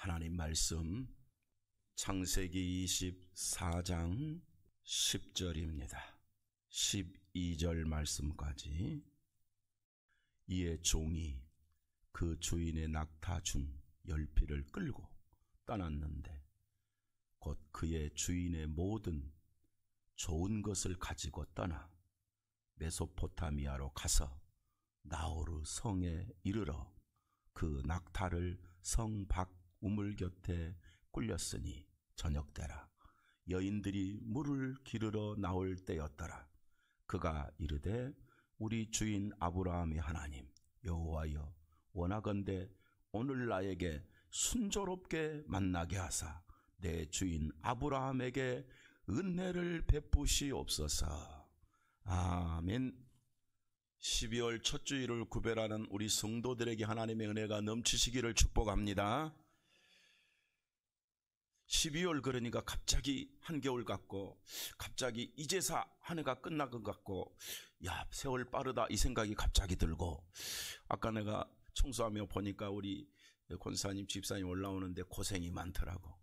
하나님 말씀 창세기 24장 10절입니다. 12절 말씀까지. 이에 종이 그 주인의 낙타 중 10匹를 끌고 떠났는데 곧 그의 주인의 모든 좋은 것을 가지고 떠나 메소포타미아로 가서 나호르 성에 이르러 그 낙타를 성 밖 우물 곁에 꿀렸으니 저녁때라 여인들이 물을 기르러 나올 때였더라. 그가 이르되 우리 주인 아브라함의 하나님 여호와여, 원하건대 오늘 나에게 순조롭게 만나게 하사 내 주인 아브라함에게 은혜를 베푸시옵소서. 아멘. 12월 첫 주일을 구별하는 우리 성도들에게 하나님의 은혜가 넘치시기를 축복합니다. 12월 그러니까 갑자기 한겨울 같고, 갑자기 이제사 한 해가 끝난 것 같고, 야, 세월 빠르다 이 생각이 갑자기 들고, 아까 내가 청소하며 보니까 우리 권사님 집사님 올라오는데 고생이 많더라고.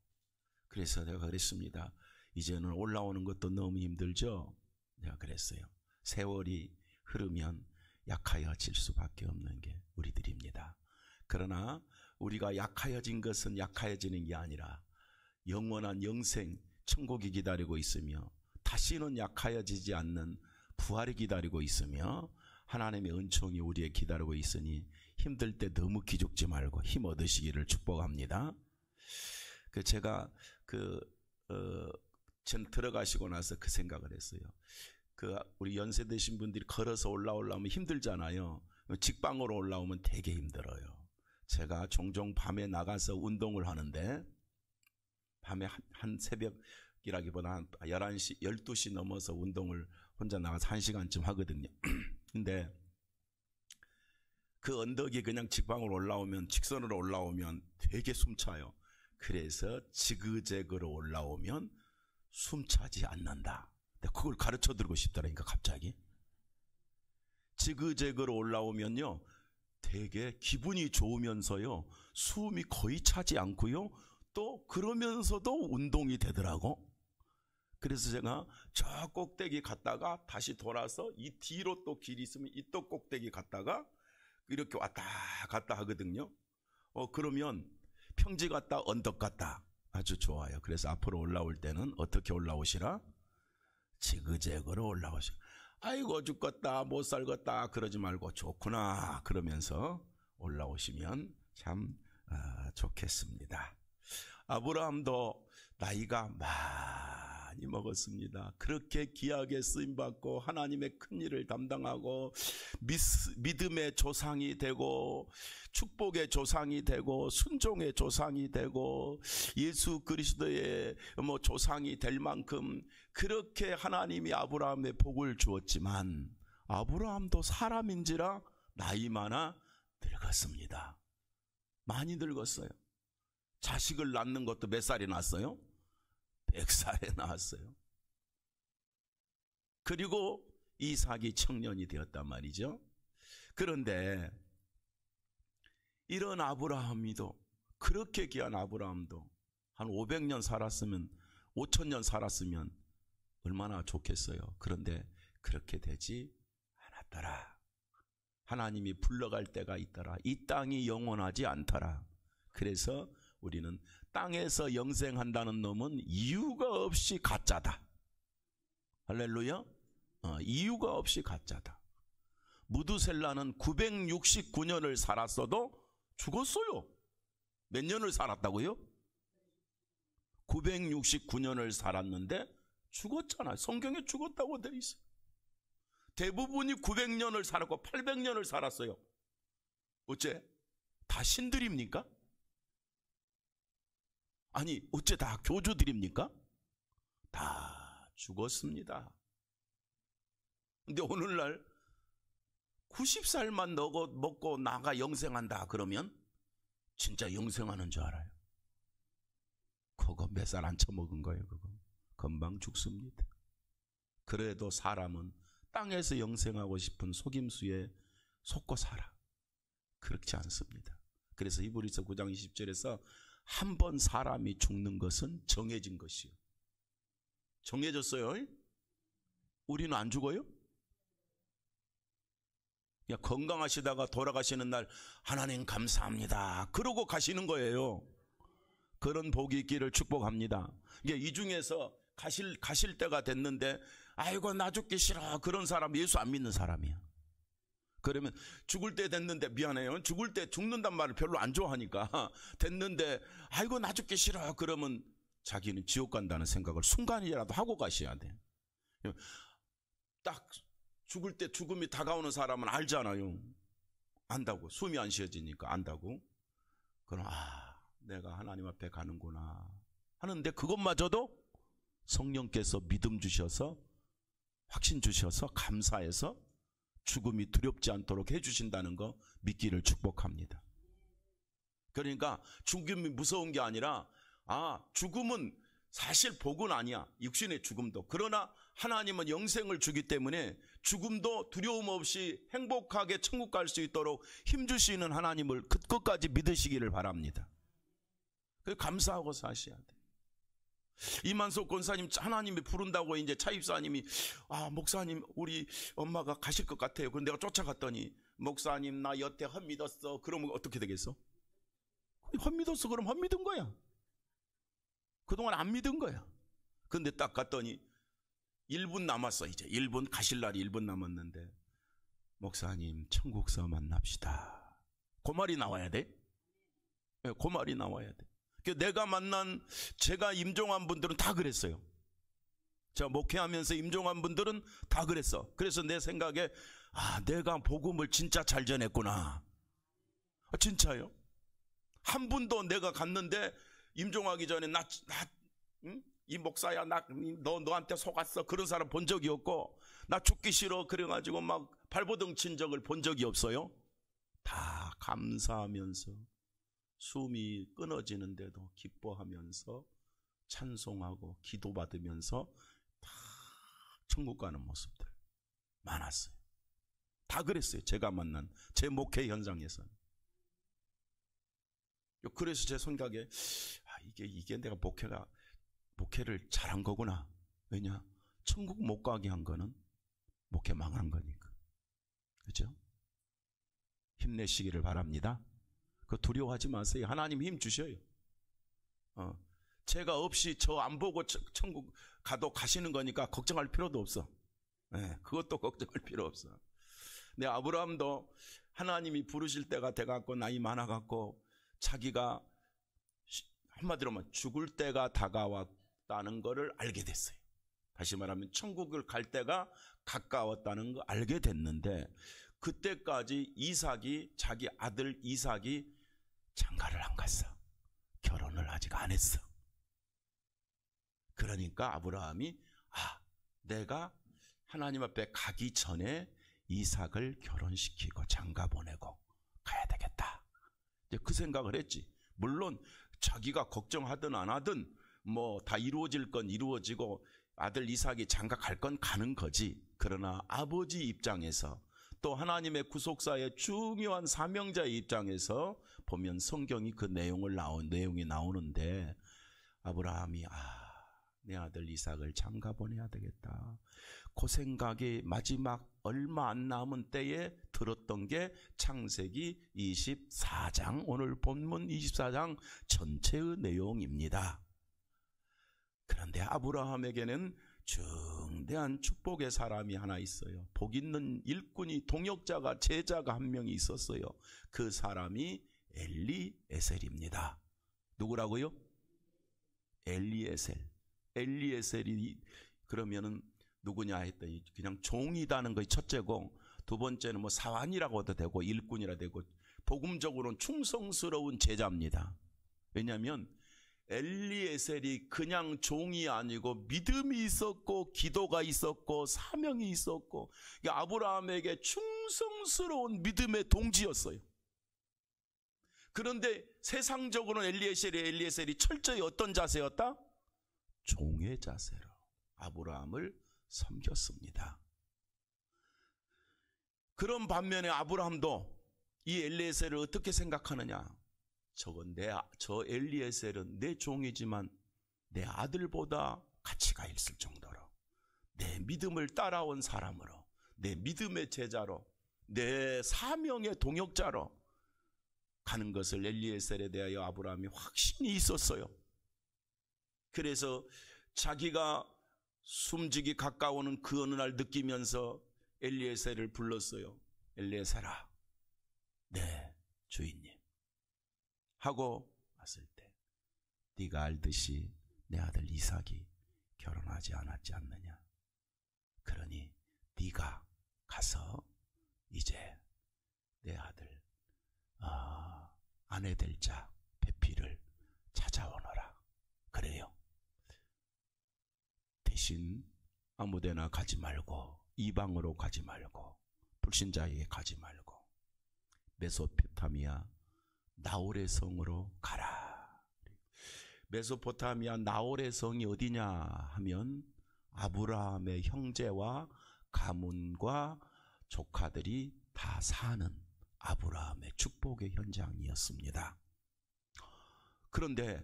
그래서 내가 그랬습니다. 이제는 올라오는 것도 너무 힘들죠? 내가 그랬어요. 세월이 흐르면 약하여질 수밖에 없는 게 우리들입니다. 그러나 우리가 약하여진 것은 약하여지는 게 아니라 영원한 영생 천국이 기다리고 있으며 다시는 약하여지지 않는 부활이 기다리고 있으며 하나님의 은총이 우리에게 기다리고 있으니 힘들 때 너무 기죽지 말고 힘 얻으시기를 축복합니다. 제가 전 들어가시고 나서 그 생각을 했어요. 우리 연세 드신 분들이 걸어서 올라오려면 힘들잖아요. 직방으로 올라오면 되게 힘들어요. 제가 종종 밤에 나가서 운동을 하는데, 밤에 한 새벽이라기보다 한 11시, 12시 넘어서 운동을 혼자 나가서 1시간쯤 하거든요. 근데 그 언덕이 그냥 직방으로 올라오면, 직선으로 올라오면 되게 숨차요. 그래서 지그재그로 올라오면 숨차지 않는다. 그걸 가르쳐 드리고 싶더라니까 갑자기. 지그재그로 올라오면요 되게 기분이 좋으면서요 숨이 거의 차지 않고요 또 그러면서도 운동이 되더라고. 그래서 제가 저 꼭대기 갔다가 다시 돌아서 이 뒤로 또 길이 있으면 이 또 꼭대기 갔다가 이렇게 왔다 갔다 하거든요. 그러면 평지 같다 언덕 같다 아주 좋아요. 그래서 앞으로 올라올 때는 어떻게 올라오시라? 지그재그로 올라오시라. 아이고 죽겠다 못 살겠다 그러지 말고 좋구나 그러면서 올라오시면 참 좋겠습니다. 아브라함도 나이가 많이 먹었습니다. 그렇게 귀하게 쓰임받고 하나님의 큰일을 담당하고 믿음의 조상이 되고 축복의 조상이 되고 순종의 조상이 되고 예수 그리스도의 조상이 될 만큼 그렇게 하나님이 아브라함의 복을 주었지만 아브라함도 사람인지라 나이 많아 늙었습니다. 많이 늙었어요. 자식을 낳는 것도 몇 살에 낳았어요? 100살에 낳았어요. 그리고 이삭이 청년이 되었단 말이죠. 그런데 이런 아브라함이도, 그렇게 귀한 아브라함도 한 500년 살았으면, 5000년 살았으면 얼마나 좋겠어요. 그런데 그렇게 되지 않았더라. 하나님이 불러갈 때가 있더라. 이 땅이 영원하지 않더라. 그래서 우리는 땅에서 영생한다는 놈은 이유가 없이 가짜다. 할렐루야. 이유가 없이 가짜다. 무두셀라는 969년을 살았어도 죽었어요. 몇 년을 살았다고요? 969년을 살았는데 죽었잖아요. 성경에 죽었다고 되어 있어요. 대부분이 900년을 살았고 800년을 살았어요. 어째? 다 신들입니까? 아니 어째 다 교주들입니까? 다 죽었습니다. 근데 오늘날 90살만 먹고 나가 영생한다 그러면 진짜 영생하는 줄 알아요. 그거 몇 살 안 처먹은 거예요. 그거 금방 죽습니다. 그래도 사람은 땅에서 영생하고 싶은 속임수에 속고 살아. 그렇지 않습니다. 그래서 히브리서 9장 20절에서 한 번 사람이 죽는 것은 정해진 것이요. 정해졌어요. 우리는 안 죽어요? 그냥 건강하시다가 돌아가시는 날 하나님 감사합니다 그러고 가시는 거예요. 그런 복이 있기를 축복합니다. 이게 이 중에서 가실 때가 됐는데 아이고 나 죽기 싫어 그런 사람 예수 안 믿는 사람이야. 그러면 죽을 때 됐는데 미안해요. 죽을 때 죽는단 말을 별로 안 좋아하니까 됐는데 아이고 나 죽기 싫어 그러면 자기는 지옥 간다는 생각을 순간이라도 하고 가셔야 돼. 딱 죽을 때 죽음이 다가오는 사람은 알잖아요. 안다고. 숨이 안 쉬어지니까 안다고. 그럼 내가 하나님 앞에 가는구나 하는데 그것마저도 성령께서 믿음 주셔서 확신 주셔서 감사해서 죽음이 두렵지 않도록 해주신다는 거 믿기를 축복합니다. 그러니까 죽음이 무서운 게 아니라 죽음은 사실 복은 아니야. 육신의 죽음도. 그러나 하나님은 영생을 주기 때문에 죽음도 두려움 없이 행복하게 천국 갈 수 있도록 힘주시는 하나님을 끝까지 믿으시기를 바랍니다. 감사하고 사셔야 돼. 이만석 권사님 하나님이 부른다고 이제 차입사님이 목사님 우리 엄마가 가실 것 같아요. 그런데 내가 쫓아갔더니 목사님 나 여태 헛믿었어. 그러면 어떻게 되겠어? 헛믿었어. 그럼 헛믿은 거야. 그동안 안 믿은 거야. 근데 딱 갔더니 1분 남았어. 이제 1분 가실 날이 1분 남았는데 목사님 천국서 만납시다. 그 말이 나와야 돼. 그 말이 나와야 돼. 내가 만난 제가 임종한 분들은 다 그랬어요. 제가 목회하면서 임종한 분들은 다 그랬어. 그래서 내 생각에 내가 복음을 진짜 잘 전했구나. 진짜요. 한 분도 내가 갔는데 임종하기 전에 이 목사야 너한테 속았어 그런 사람 본 적이 없고 나 죽기 싫어 그래가지고 막 발버둥 친 적을 본 적이 없어요. 다 감사하면서 숨이 끊어지는데도 기뻐하면서 찬송하고 기도받으면서 다 천국 가는 모습들 많았어요. 다 그랬어요. 제가 만난 제 목회 현장에서는. 그래서 제 생각에 이게 내가 목회를 잘한 거구나. 왜냐? 천국 못 가게 한 거는 목회 망한 거니까. 그렇죠? 힘내시기를 바랍니다. 두려워하지 마세요. 하나님 힘 주셔요. 제가 없이 저 안 보고 천국 가도 가시는 거니까 걱정할 필요도 없어. 그것도 걱정할 필요 없어. 내 아브라함도 하나님이 부르실 때가 돼갖고 나이 많아갖고 자기가 한마디로 말하면 죽을 때가 다가왔다는 것을 알게 됐어요. 다시 말하면 천국을 갈 때가 가까웠다는 걸 알게 됐는데 그때까지 자기 아들 이삭이 장가를 안 갔어. 결혼을 아직 안 했어. 그러니까 아브라함이 내가 하나님 앞에 가기 전에 이삭을 결혼시키고 장가 보내고 가야 되겠다. 이제 그 생각을 했지. 물론 자기가 걱정하든 안 하든 뭐 다 이루어질 건 이루어지고 아들 이삭이 장가 갈 건 가는 거지. 그러나 아버지 입장에서 또 하나님의 구속사의 중요한 사명자의 입장에서 보면 성경이 그 내용이 나오는데 아브라함이 내 아들 이삭을 장가 보내야 되겠다. 그 생각이 마지막 얼마 안 남은 때에 들었던 게 창세기 24장 오늘 본문 24장 전체의 내용입니다. 그런데 아브라함에게는 중대한 축복의 사람이 하나 있어요. 복 있는 일꾼이 동역자가 제자가 한 명이 있었어요. 그 사람이 엘리에셀입니다. 누구라고요? 엘리에셀이 그러면은 누구냐 했더니 그냥 종이다는 것이 첫째고 두 번째는 뭐 사환이라고도 되고 일꾼이라 되고 복음적으로는 충성스러운 제자입니다. 왜냐하면 엘리에셀이 그냥 종이 아니고 믿음이 있었고 기도가 있었고 사명이 있었고 아브라함에게 충성스러운 믿음의 동지였어요. 그런데 세상적으로는 엘리에셀이 철저히 어떤 자세였다? 종의 자세로 아브라함을 섬겼습니다. 그런 반면에 아브라함도 이 엘리에셀을 어떻게 생각하느냐? 저 엘리에셀은 내 종이지만 내 아들보다 가치가 있을 정도로, 내 믿음을 따라온 사람으로, 내 믿음의 제자로, 내 사명의 동역자로 가는 것을 엘리에셀에 대하여 아브라함이 확신이 있었어요. 그래서 자기가 숨지기 가까워오는 그 어느 날 느끼면서 엘리에셀을 불렀어요. 엘리에셀아, 네 주인님 하고 왔을 때, 네가 알듯이 내 아들 이삭이 결혼하지 않았지 않느냐. 그러니 네가 가서 이제 내 아들 아내 될 자 배필을 찾아오너라. 그래요. 대신 아무데나 가지 말고, 이방으로 가지 말고, 불신자에게 가지 말고 메소포타미아 나홀의 성으로 가라. 메소포타미아 나홀의 성이 어디냐 하면 아브라함의 형제와 가문과 조카들이 다 사는 아브라함의 축복의 현장이었습니다. 그런데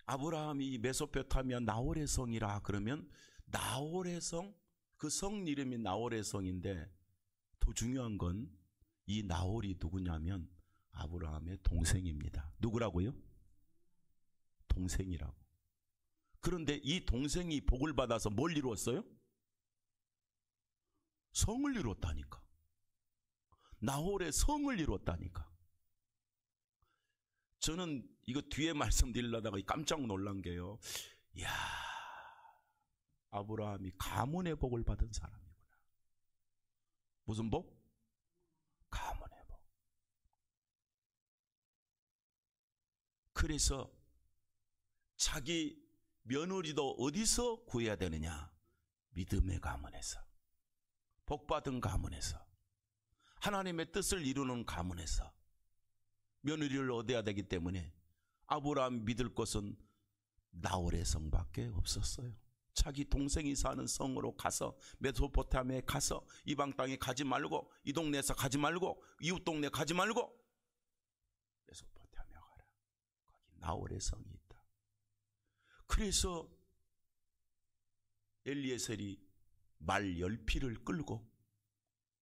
아브라함이 메소포타미아 나홀의 성이라 그러면 나홀의 성, 그 성 이름이 나홀의 성인데, 더 중요한 건 이 나홀이 누구냐면 아브라함의 동생입니다. 누구라고요? 동생이라고. 그런데 이 동생이 복을 받아서 뭘 이루었어요? 성을 이뤘다니까. 나홀의 성을 이뤘다니까. 저는 이거 뒤에 말씀드리려다가 깜짝 놀란 게요, 이야, 아브라함이 가문의 복을 받은 사람이구나. 무슨 복? 가문의 복. 그래서 자기 며느리도 어디서 구해야 되느냐? 믿음의 가문에서, 복받은 가문에서, 하나님의 뜻을 이루는 가문에서 며느리를 얻어야 되기 때문에 아브라함이 믿을 것은 나홀의 성밖에 없었어요. 자기 동생이 사는 성으로 가서, 메소포타미아에 가서, 이방 땅에 가지 말고, 이 동네에서 가지 말고, 이웃 동네 가지 말고 메소포타미아 가라. 거기 나홀의 성이 있다. 그래서 엘리에셀이 말 10피를 끌고,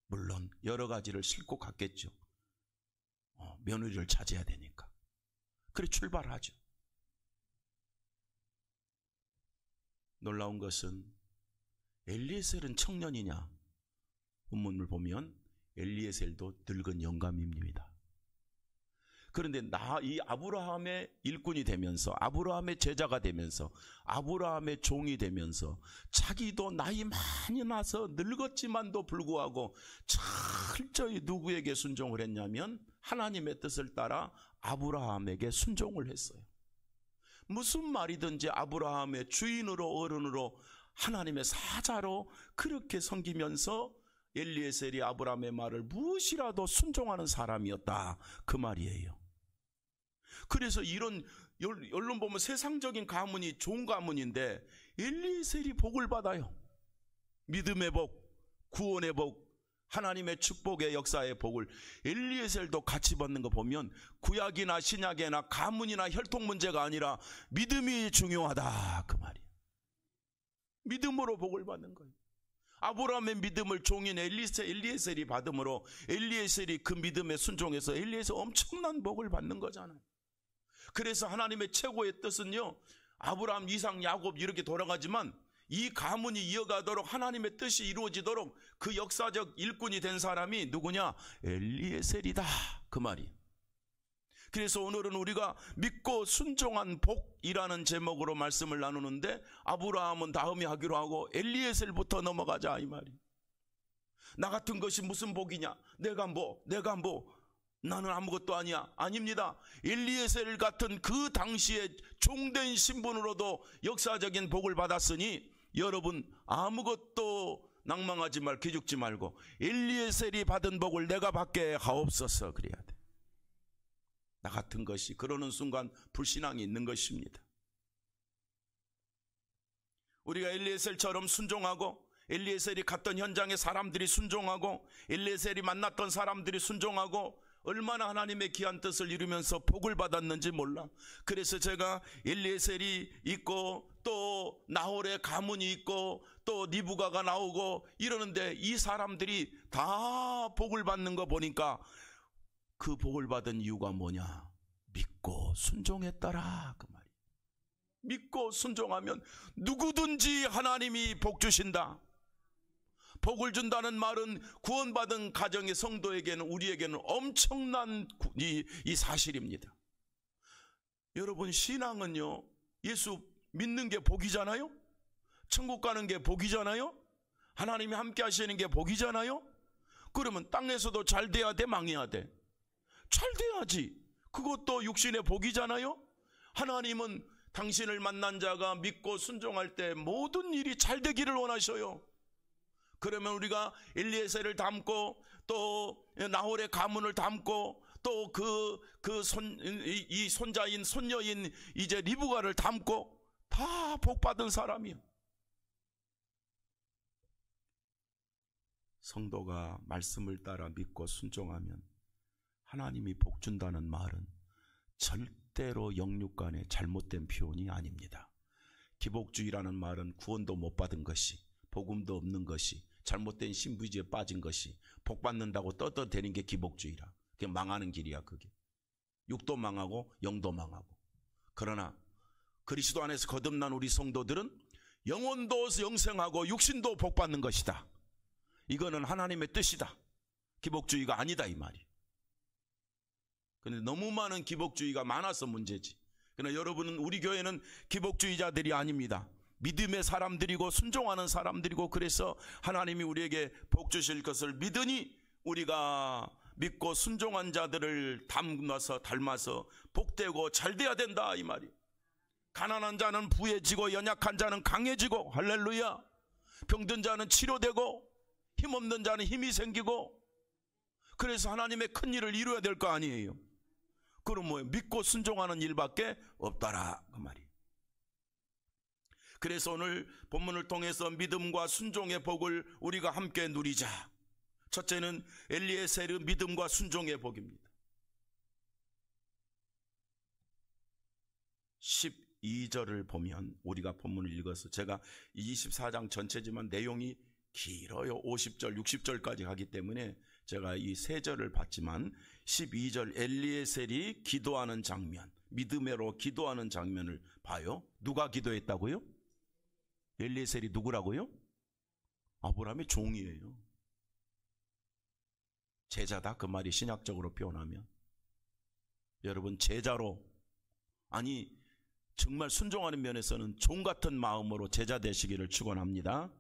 물론 여러 가지를 싣고 갔겠죠. 며느리를 찾아야 되니까. 그래 출발하죠. 놀라운 것은 엘리에셀은 청년이냐? 본문을 보면 엘리에셀도 늙은 영감입니다. 그런데 이 아브라함의 일꾼이 되면서, 아브라함의 제자가 되면서, 아브라함의 종이 되면서 자기도 나이 많이 나서 늙었지만도 불구하고 철저히 누구에게 순종을 했냐면 하나님의 뜻을 따라 아브라함에게 순종을 했어요. 무슨 말이든지 아브라함의 주인으로, 어른으로, 하나님의 사자로 그렇게 섬기면서 엘리에셀이 아브라함의 말을 무엇이라도 순종하는 사람이었다, 그 말이에요. 그래서 이런 언론 보면 세상적인 가문이 좋은 가문인데 엘리에셀이 복을 받아요. 믿음의 복, 구원의 복, 하나님의 축복의 역사의 복을 엘리에셀도 같이 받는 거 보면 구약이나 신약이나 가문이나 혈통 문제가 아니라 믿음이 중요하다, 그 말이에요. 믿음으로 복을 받는 거예요. 아브라함의 믿음을 종인 엘리에셀이 받음으로 엘리에셀이 그 믿음에 순종해서 엘리에셀 엄청난 복을 받는 거잖아요. 그래서 하나님의 최고의 뜻은요, 아브라함, 이삭, 야곱 이렇게 돌아가지만 이 가문이 이어가도록, 하나님의 뜻이 이루어지도록 그 역사적 일꾼이 된 사람이 누구냐? 엘리에셀이다, 그 말이. 그래서 오늘은 우리가 믿고 순종한 복이라는 제목으로 말씀을 나누는데, 아브라함은 다음에 하기로 하고 엘리에셀부터 넘어가자, 이 말이. 나 같은 것이 무슨 복이냐? 내가 나는 아무것도 아니야. 아닙니다. 엘리에셀 같은 그 당시에 종된 신분으로도 역사적인 복을 받았으니 여러분 아무것도 낭망하지 말고 기죽지 말고 엘리에셀이 받은 복을 내가 받게 하옵소서, 그래야 돼. 나 같은 것이, 그러는 순간 불신앙이 있는 것입니다. 우리가 엘리에셀처럼 순종하고, 엘리에셀이 갔던 현장에 사람들이 순종하고, 엘리에셀이 만났던 사람들이 순종하고, 얼마나 하나님의 귀한 뜻을 이루면서 복을 받았는지 몰라. 그래서 제가 엘리에셀이 있고 또 나홀의 가문이 있고 또 리브가가 나오고 이러는데 이 사람들이 다 복을 받는 거 보니까 그 복을 받은 이유가 뭐냐? 믿고 순종했더라 그 말이에요. 믿고 순종하면 누구든지 하나님이 복 주신다. 복을 준다는 말은 구원받은 가정의 성도에게는, 우리에게는 엄청난 이 사실입니다. 여러분, 신앙은요, 예수 믿는 게 복이잖아요. 천국 가는 게 복이잖아요. 하나님이 함께 하시는 게 복이잖아요. 그러면 땅에서도 잘 돼야 돼, 망해야 돼? 잘 돼야지. 그것도 육신의 복이잖아요. 하나님은 당신을 만난 자가 믿고 순종할 때 모든 일이 잘 되기를 원하셔요. 그러면 우리가 엘리에셀을 닮고 또 나홀의 가문을 닮고 또 이 손자인 손녀인 이제 리브가를 닮고 다 복받은 사람이요. 성도가 말씀을 따라 믿고 순종하면 하나님이 복 준다는 말은 절대로 영육간의 잘못된 표현이 아닙니다. 기복주의라는 말은 구원도 못 받은 것이, 복음도 없는 것이, 잘못된 신부지에 빠진 것이 복 받는다고 떠들어대는 게 기복주의라. 그게 망하는 길이야. 그게 육도 망하고 영도 망하고. 그러나 그리스도 안에서 거듭난 우리 성도들은 영혼도 영생하고 육신도 복 받는 것이다. 이거는 하나님의 뜻이다. 기복주의가 아니다 이 말이. 그런데 너무 많은 기복주의가 많아서 문제지. 그러나 여러분은, 우리 교회는 기복주의자들이 아닙니다. 믿음의 사람들이고 순종하는 사람들이고, 그래서 하나님이 우리에게 복 주실 것을 믿으니 우리가 믿고 순종한 자들을 닮아서 복되고 잘 돼야 된다 이 말이에요. 가난한 자는 부해지고 연약한 자는 강해지고, 할렐루야. 병든 자는 치료되고 힘없는 자는 힘이 생기고, 그래서 하나님의 큰 일을 이루어야 될 거 아니에요. 그럼 뭐예요? 믿고 순종하는 일밖에 없더라 그 말이에요. 그래서 오늘 본문을 통해서 믿음과 순종의 복을 우리가 함께 누리자. 첫째는 엘리에셀의 믿음과 순종의 복입니다. 12절을 보면, 우리가 본문을 읽어서, 제가 24장 전체지만 내용이 길어요. 50절, 60절까지 가기 때문에 제가 이 세 절을 봤지만 12절 엘리에셀이 기도하는 장면, 믿음으로 기도하는 장면을 봐요. 누가 기도했다고요? 엘리에셀이 누구라고요? 아브라함의 종이에요. 제자다 그 말이 신약적으로 표현하면. 여러분, 제자로, 아니 정말 순종하는 면에서는 종 같은 마음으로 제자 되시기를 축원합니다.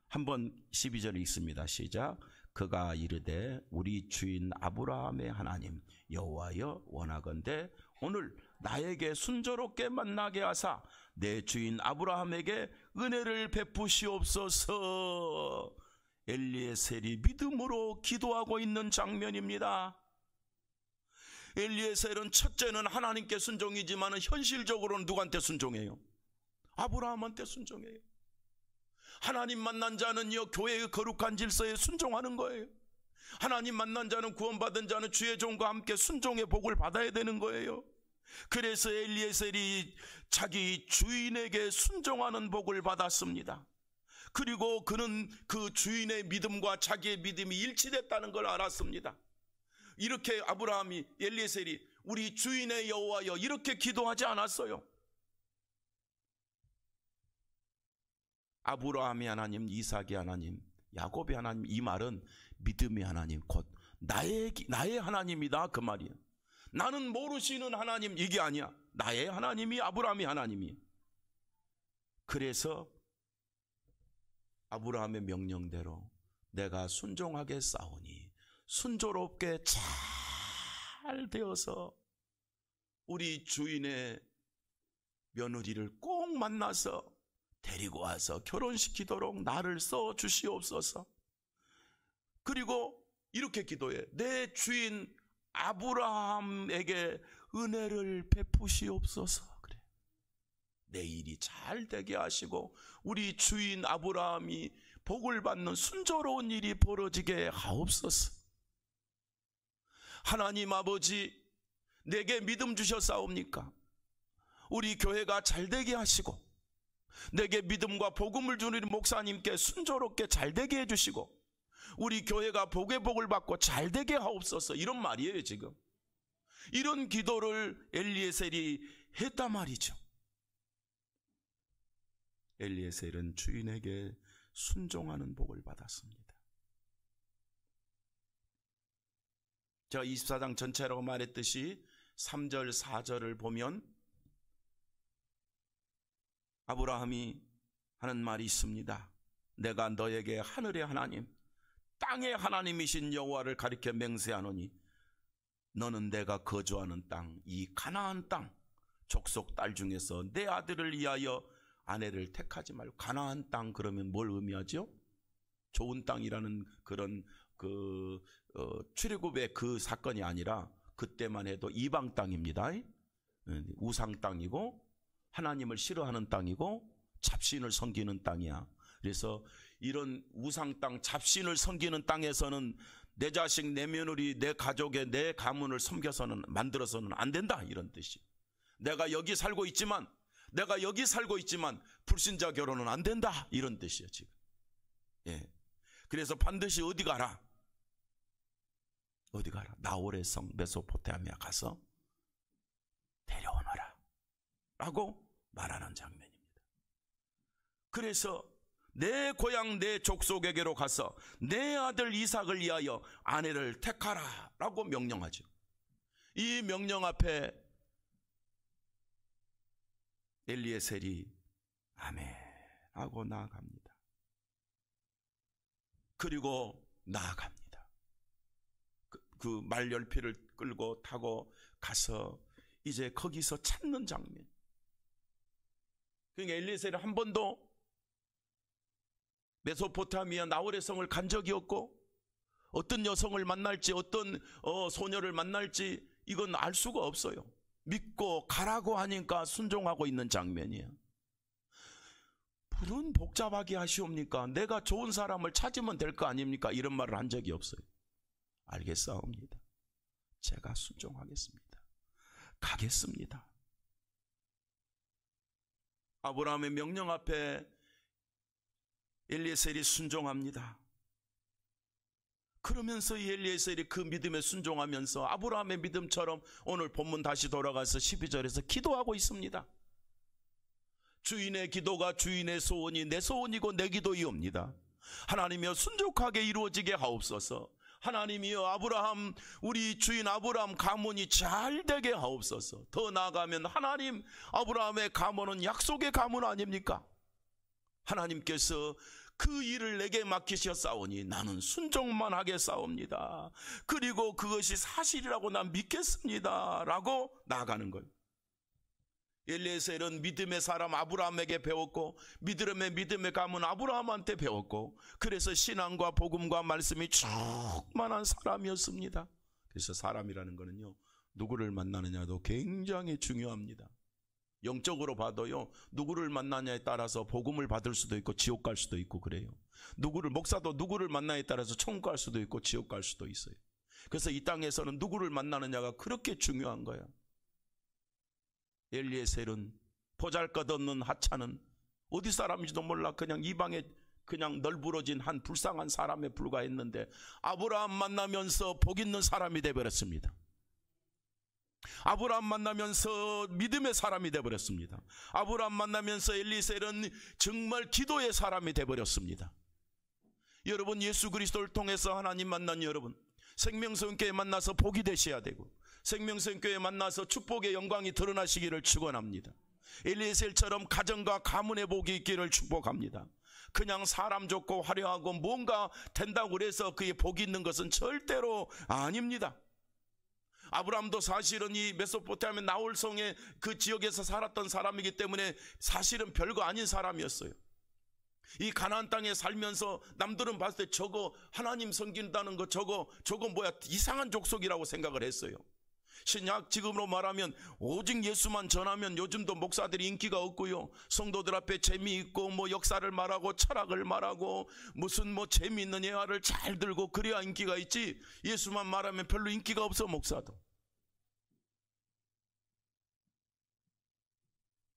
한번 12절 읽습니다. 시작. 그가 이르되 우리 주인 아브라함의 하나님 여호와여, 원하건대 오늘 나에게 순조롭게 만나게 하사 내 주인 아브라함에게 은혜를 베푸시옵소서. 엘리에셀이 믿음으로 기도하고 있는 장면입니다. 엘리에셀은 첫째는 하나님께 순종이지만 현실적으로는 누구한테 순종해요? 아브라함한테 순종해요. 하나님 만난 자는요, 교회의 거룩한 질서에 순종하는 거예요. 하나님 만난 자는, 구원받은 자는 주의 종과 함께 순종의 복을 받아야 되는 거예요. 그래서 엘리에셀이 자기 주인에게 순종하는 복을 받았습니다. 그리고 그는 그 주인의 믿음과 자기의 믿음이 일치됐다는 걸 알았습니다. 이렇게 아브라함이, 엘리에셀이 우리 주인의 여호와여 이렇게 기도하지 않았어요. 아브라함의 하나님, 이삭의 하나님, 야곱의 하나님, 이 말은 믿음의 하나님, 곧 나의 하나님이다 그 말이에요. 나는 모르시는 하나님, 이게 아니야. 나의 하나님이 아브라함의 하나님이에요. 그래서 아브라함의 명령대로 내가 순종하게 싸우니 순조롭게 잘 되어서 우리 주인의 며느리를 꼭 만나서 데리고 와서 결혼시키도록 나를 써 주시옵소서. 그리고 이렇게 기도해. 내 주인 아브라함에게 은혜를 베푸시옵소서. 그래. 내 일이 잘 되게 하시고 우리 주인 아브라함이 복을 받는 순조로운 일이 벌어지게 하옵소서. 하나님 아버지, 내게 믿음 주셨사옵니까? 우리 교회가 잘되게 하시고 내게 믿음과 복음을 주는 목사님께 순조롭게 잘되게 해주시고 우리 교회가 복의 복을 받고 잘되게 하옵소서, 이런 말이에요. 지금 이런 기도를 엘리에셀이 했단 말이죠. 엘리에셀은 주인에게 순종하는 복을 받았습니다. 제가 24장 전체라고 말했듯이 3절 4절을 보면 아브라함이 하는 말이 있습니다. 내가 너에게 하늘의 하나님, 땅의 하나님이신 여호와를 가리켜 맹세하노니 너는 내가 거주하는 땅, 이 가나안 땅 족속 딸 중에서 내 아들을 위하여 아내를 택하지 말고. 가나안 땅 그러면 뭘 의미하죠? 좋은 땅이라는 그런 출애굽의 그 사건이 아니라 그때만 해도 이방 땅입니다. 우상 땅이고 하나님을 싫어하는 땅이고 잡신을 섬기는 땅이야. 그래서 이런 우상 땅, 잡신을 섬기는 땅에서는 내 자식, 내 며느리, 내 가족의 내 가문을 섬겨서는 만들어서는 안 된다, 이런 뜻이. 내가 여기 살고 있지만 불신자 결혼은 안 된다, 이런 뜻이에요 지금. 예. 그래서 반드시 어디 가라? 나홀의 성 메소포타미아 가서 데려오너라 라고 말하는 장면입니다. 그래서 내 고향 내 족속에게로 가서 내 아들 이삭을 위하여 아내를 택하라 라고 명령하죠. 이 명령 앞에 엘리에셀이 아멘 하고 나아갑니다. 그리고 나아갑니다. 그 말열피를 끌고 타고 가서 이제 거기서 찾는 장면. 그러니까 엘리에셀이 한 번도 메소포타미아 나홀의 성을 간 적이 없고 어떤 여성을 만날지 어떤 소녀를 만날지 이건 알 수가 없어요. 믿고 가라고 하니까 순종하고 있는 장면이에요. 무슨 복잡하게 하시옵니까? 내가 좋은 사람을 찾으면 될 거 아닙니까? 이런 말을 한 적이 없어요. 알겠사옵니다. 제가 순종하겠습니다. 가겠습니다. 아브라함의 명령 앞에 엘리에셀이 순종합니다. 그러면서 이 엘리에셀이 그 믿음에 순종하면서 아브라함의 믿음처럼 오늘 본문 다시 돌아가서 12절에서 기도하고 있습니다. 주인의 기도가 주인의 소원이 내 소원이고 내 기도이옵니다. 하나님이여 순종하게 이루어지게 하옵소서. 하나님이여 아브라함, 우리 주인 아브라함 가문이 잘 되게 하옵소서. 더 나아가면 하나님, 아브라함의 가문은 약속의 가문 아닙니까? 하나님께서 그 일을 내게 맡기셨사오니 나는 순종만 하겠사옵니다. 그리고 그것이 사실이라고 난 믿겠습니다 라고 나아가는 거예요. 엘리에셀은 믿음의 사람 아브라함에게 배웠고 믿음의 가문 아브라함한테 배웠고 그래서 신앙과 복음과 말씀이 충만한 사람이었습니다. 그래서 사람이라는 거는요, 누구를 만나느냐도 굉장히 중요합니다. 영적으로 봐도요, 누구를 만나냐에 따라서 복음을 받을 수도 있고 지옥 갈 수도 있고 그래요. 목사도 누구를 만나냐에 따라서 천국 갈 수도 있고 지옥 갈 수도 있어요. 그래서 이 땅에서는 누구를 만나느냐가 그렇게 중요한 거야. 엘리에셀은 보잘것없는 하찮은 어디 사람인지도 몰라 그냥 이방에 그냥 널브러진 한 불쌍한 사람에 불과했는데 아브라함 만나면서 복 있는 사람이 되어버렸습니다. 아브라함 만나면서 믿음의 사람이 되어버렸습니다. 아브라함 만나면서 엘리에셀은 정말 기도의 사람이 되어버렸습니다. 여러분, 예수 그리스도를 통해서 하나님 만난 여러분, 생명성교회 만나서 복이 되셔야 되고 생명성교회 만나서 축복의 영광이 드러나시기를 축원합니다. 엘리에셀처럼 가정과 가문의 복이 있기를 축복합니다. 그냥 사람 좋고 화려하고 뭔가 된다고 해서 그게 복이 있는 것은 절대로 아닙니다. 아브라함도 사실은 이 메소포타미아 나홀성의 그 지역에서 살았던 사람이기 때문에 사실은 별거 아닌 사람이었어요. 이 가나안 땅에 살면서 남들은 봤을 때 저거 하나님 섬긴다는 거 저거 뭐야 이상한 족속이라고 생각을 했어요. 신약 지금으로 말하면 오직 예수만 전하면 요즘도 목사들이 인기가 없고요. 성도들 앞에 재미있고 뭐 역사를 말하고 철학을 말하고 무슨 뭐 재미있는 예화를 잘 들고 그래야 인기가 있지, 예수만 말하면 별로 인기가 없어, 목사도.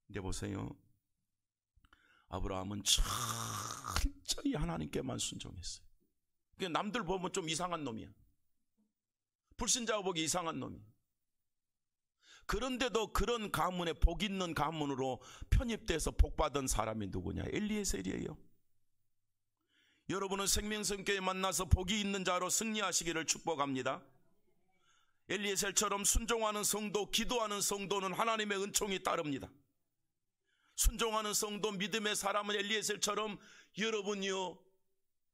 근데 보세요. 아브라함은 철저히 하나님께만 순종했어요. 남들 보면 좀 이상한 놈이야. 불신자가 보기 이상한 놈이야. 그런데도 그런 가문에, 복 있는 가문으로 편입돼서 복받은 사람이 누구냐? 엘리에셀이에요. 여러분은 생명성교회 만나서 복이 있는 자로 승리하시기를 축복합니다. 엘리에셀처럼 순종하는 성도, 기도하는 성도는 하나님의 은총이 따릅니다. 순종하는 성도, 믿음의 사람은 엘리에셀처럼 여러분이요,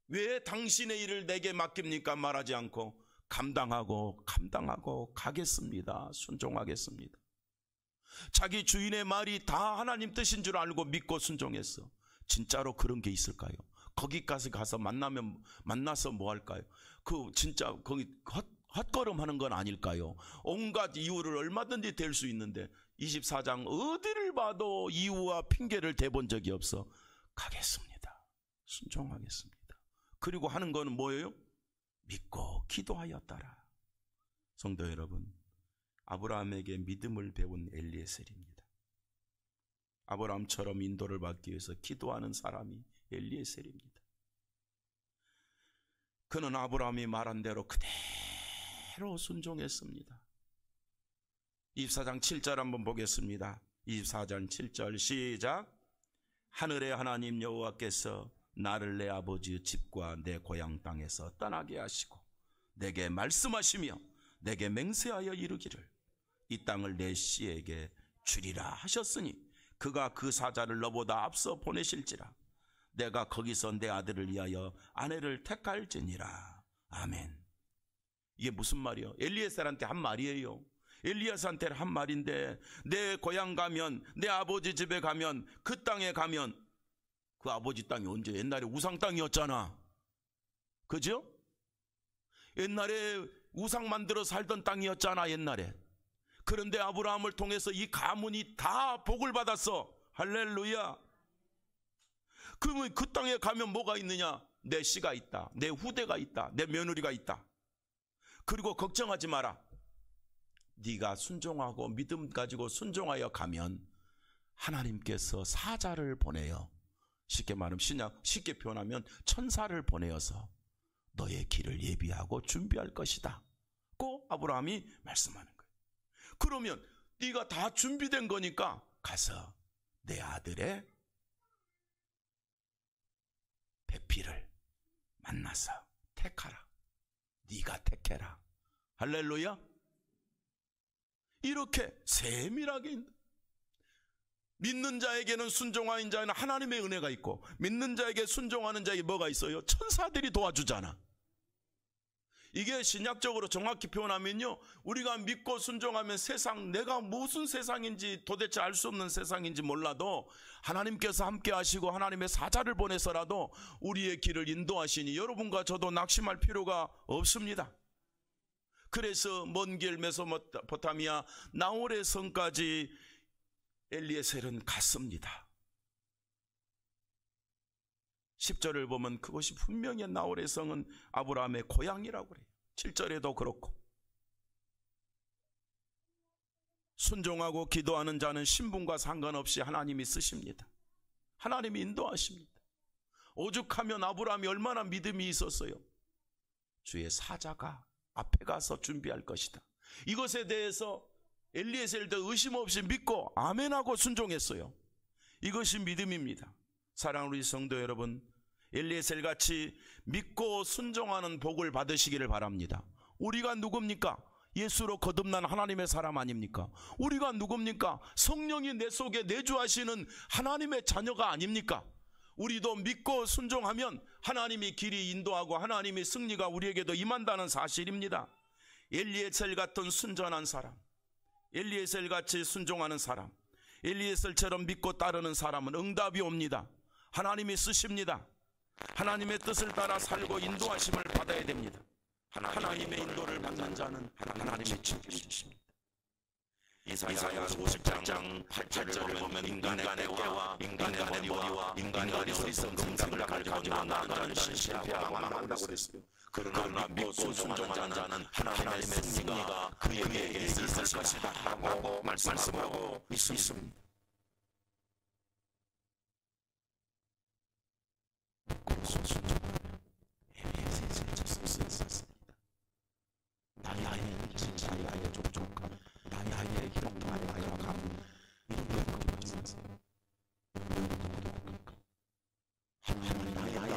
왜 당신의 일을 내게 맡깁니까? 말하지 않고 감당하고 가겠습니다. 순종하겠습니다. 자기 주인의 말이 다 하나님 뜻인 줄 알고 믿고 순종했어. 진짜로 그런 게 있을까요? 거기까지 가서 만나서 뭐 할까요? 진짜 거기 헛걸음 하는 건 아닐까요? 온갖 이유를 얼마든지 댈 수 있는데 24장 어디를 봐도 이유와 핑계를 대본 적이 없어. 가겠습니다. 순종하겠습니다. 그리고 하는 거는 뭐예요? 믿고 기도하였더라. 성도 여러분, 아브라함에게 믿음을 배운 엘리에셀입니다. 아브라함처럼 인도를 받기 위해서 기도하는 사람이 엘리에셀입니다. 그는 아브라함이 말한 대로 그대로 순종했습니다. 24장 7절 한번 보겠습니다. 24장 7절 시작. 하늘의 하나님 여호와께서 나를 내 아버지의 집과 내 고향 땅에서 떠나게 하시고 내게 말씀하시며 내게 맹세하여 이르기를 이 땅을 내 씨에게 주리라 하셨으니 그가 그 사자를 너보다 앞서 보내실지라. 내가 거기서 내 아들을 위하여 아내를 택할지니라. 아멘. 이게 무슨 말이에요? 엘리에셀한테 한 말이에요. 엘리야스한테 한 말인데, 내 고향 가면, 내 아버지 집에 가면, 그 땅에 가면, 그 아버지 땅이 언제? 옛날에 우상 땅이었잖아. 그죠? 옛날에 우상 만들어 살던 땅이었잖아, 옛날에. 그런데 아브라함을 통해서 이 가문이 다 복을 받았어. 할렐루야. 그러면 그 땅에 가면 뭐가 있느냐? 내 씨가 있다, 내 후대가 있다, 내 며느리가 있다. 그리고 걱정하지 마라. 네가 순종하고 믿음 가지고 순종하여 가면 하나님께서 사자를 보내요. 쉽게 말하면 쉽게 표현하면 천사를 보내어서 너의 길을 예비하고 준비할 것이다. 고 아브라함이 말씀하는 거예요. 그러면 네가 다 준비된 거니까 가서 내 아들의 배필을 만나서 택하라. 네가 택해라. 할렐루야. 이렇게 세밀하게 믿는 자에게는 순종하는 자에는 하나님의 은혜가 있고, 믿는 자에게 순종하는 자에게 뭐가 있어요? 천사들이 도와주잖아. 이게 신약적으로 정확히 표현하면요, 우리가 믿고 순종하면 세상, 내가 무슨 세상인지 도대체 알 수 없는 세상인지 몰라도 하나님께서 함께 하시고 하나님의 사자를 보내서라도 우리의 길을 인도하시니 여러분과 저도 낙심할 필요가 없습니다. 그래서 먼 길 메소포타미아 나홀의 성까지 엘리에셀은 갔습니다. 10절을 보면 그것이 분명히 나홀의 성은 아브라함의 고향이라고 그래요. 7절에도 그렇고. 순종하고 기도하는 자는 신분과 상관없이 하나님이 쓰십니다. 하나님이 인도하십니다. 오죽하면 아브라함이 얼마나 믿음이 있었어요. 주의 사자가 앞에 가서 준비할 것이다. 이것에 대해서 엘리에셀도 의심 없이 믿고 아멘하고 순종했어요. 이것이 믿음입니다. 사랑하는 우리 성도 여러분, 엘리에셀 같이 믿고 순종하는 복을 받으시기를 바랍니다. 우리가 누굽니까? 예수로 거듭난 하나님의 사람 아닙니까? 우리가 누굽니까? 성령이 내 속에 내주하시는 하나님의 자녀가 아닙니까? 우리도 믿고 순종하면 하나님이 길이 인도하고 하나님의 승리가 우리에게도 임한다는 사실입니다. 엘리에셀 같은 순전한 사람, 엘리에셀 같이 순종하는 사람, 엘리에셀처럼 믿고 따르는 사람은 응답이 옵니다. 하나님이 쓰십니다. 하나님의 뜻을 따라 살고 인도하심을 받아야 됩니다. 하나님의 인도를 받는 자는 하나님의 축복이 있습니다. 이사야서 50장 8절을 보면 인간의 꾀와 인간의 머리와 인간의 어리석은 생각을 가지고 나아가는 실패하고 망한다고 그랬어요. 그러나 믿고 순종하는 자는 하나님의 승리가 그에게 있을 것이다 하고 말씀하고 있습니다. 나의 족족과 나의 기록 나의 가문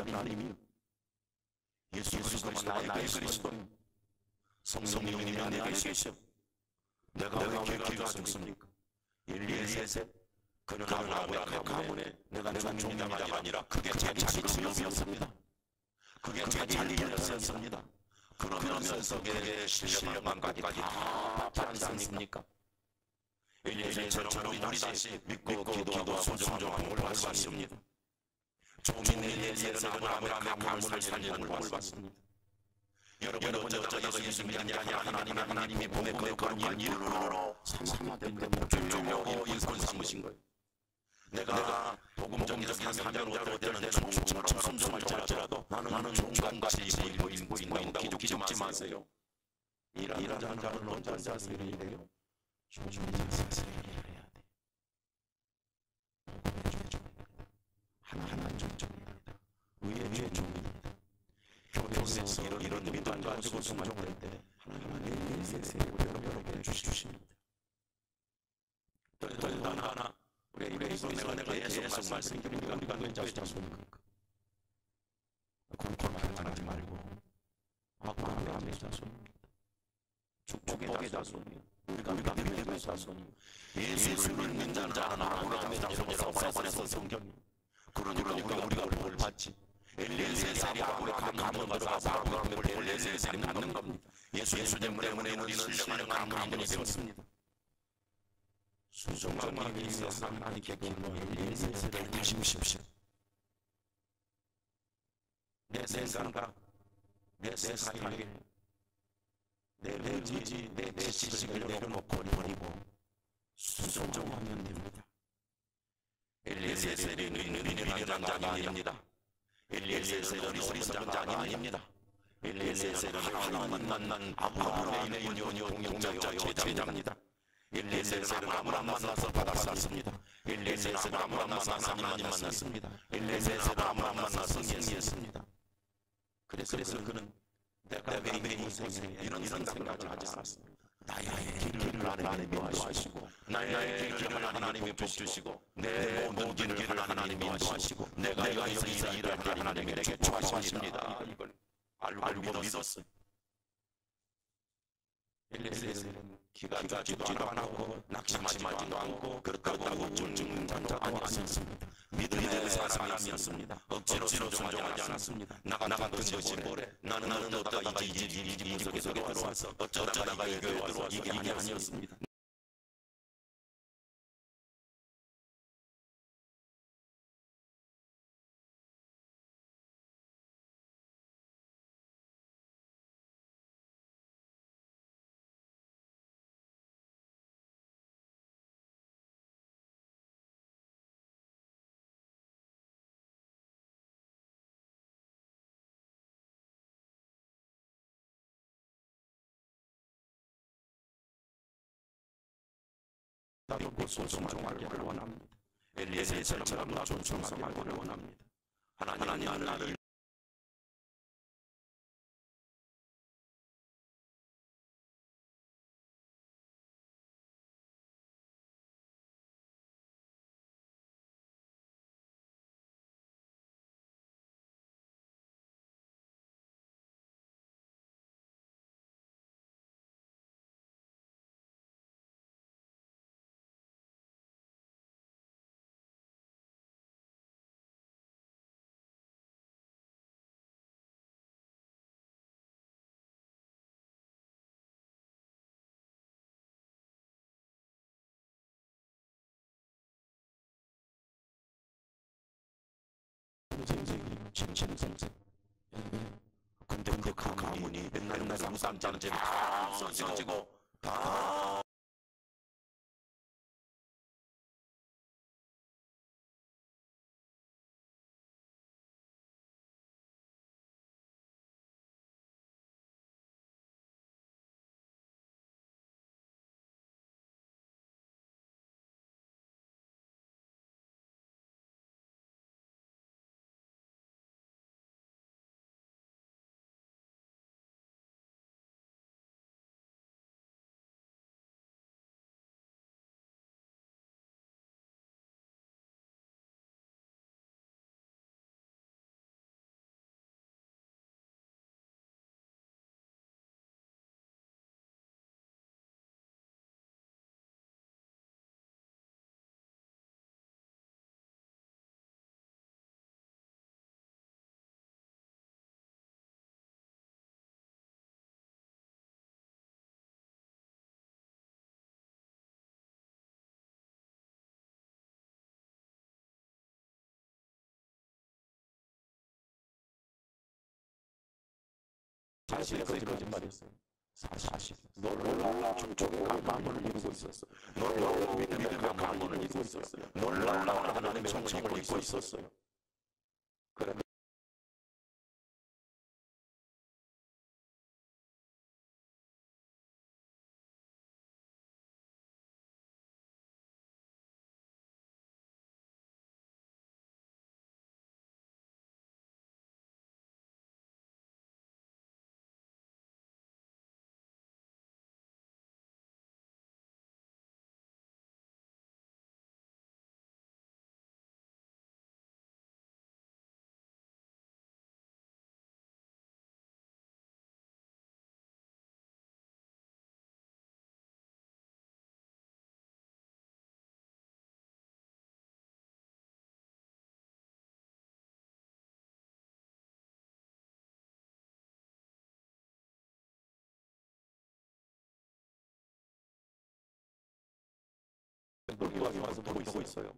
하나님이 예수 그리스도가 나의 그리스도 성령님이 내게 계셔. 내가 왜 길가 죽습니까? 엘리에셋 그는 아브라함의 가문에 내가 종자가 아니라 그게 자기 직업이었습니다. 그게 자기 일이었습니다. 그러면서 그게 신령함까지 다 받지 않습니까? 엘리에셋처럼 우리 다시 믿고 기도하고 순종하는 걸 받습니다. 종인 엘리에셋은 아브라함의 가문을 살리는 걸 받습니다. 여러분 저가 예수님이 아니라 하나님이 몸에 거룩한 이름으로 삼아된 종종하고 인권 삼으신 거예요. 내가 복음적인 사명자로 되는 총처럼 순종할지라도 나는 종같이 보인다고 기죽지 마세요. 일하는 자는 혼자 자세히 일해요. 조심히 자세히 일해야 돼. 복음의 종입니다. 하나님 종입니다. 의의 종입니다. 교회에서 이런 믿음 가지고 순종할 때 하나님의 세세를 여러분에게 주십니다. 또 하나 우리 내가 계속 말씀드립니다. 우리가 왼자의 자손입니까? 공평하지 말고 아브라함의 자손입니다. 축복의 자손이요. 우리가 믿음의 자손이요. 예수를 믿는 자는 아브라함의 자손이라고 써버려서 성경이. 그러니까 우리가 복을 받지. 엘리에셀이 아브라함의 가문을 들어가서 아브라함의 엘리에셀이 낳는 겁니다. 예수 때문에 우리는 신령한 가문이 되었습니다. 순종하기 위해서 하나님께 기도하는 엘리에셀을 다시 보십시오. 내 생각, 내 스타일, 내 의지, 내 지식을 내려놓고 버리고 순종하면 됩니다. 엘리에셀이 능력한 자가 아닙니다. 엘리에셀은 어리석은 자가 아닙니다. 엘리에셀은 하나님 만난 아브라함의 동역자요 제자입니다. 엘리에셀은 아브라함 만나서 받았습니다. 엘리에셀은 아브라함 만나서 하나님 만났습니다. 엘리에셀은 아브라함 만나서 승리했습니다. 그래서 그는 내가 내 인생에 이런 생각을 하지 않았습니다. 나의 길을 하나님이 인도하시고 나의 길을 하나님이 복주시고 내 모든 길을 하나님이 인도하시고 내가 여기서 일할 때 하나님이 내게 좋아하십니다. 이걸 알고 믿었어요. 엘리에셀은 기가 죽지도 않고 낙심하지도 않고 그렇다고 죽는 자도 아니었습니다. 믿음의 사람이었습니다. 억지로 순종하지 않았습니다. 나 같은 것이 뭐래? 나는 어쩌다가 이 속에 들어와서 어쩌다가 이 교회에 들어와서 이게 아니었습니다. 나도 순종하기를 원합니다. 엘리에셀처럼 나도 순종하기를 원합니다. 하나님 나를 진선생. 근데 그 가문이 맨날 무쌍자는 집이 다 없어지고 다 사실은 거짓말이었어요. 사실 놀라운 종족의 가문을 이루고 있었어요. 놀라운 믿음의 가문을 이루고 있었어요. 놀라운 하나님의 성청을 입고 있었어요. 그러면 놀기 와서 보고 있어요.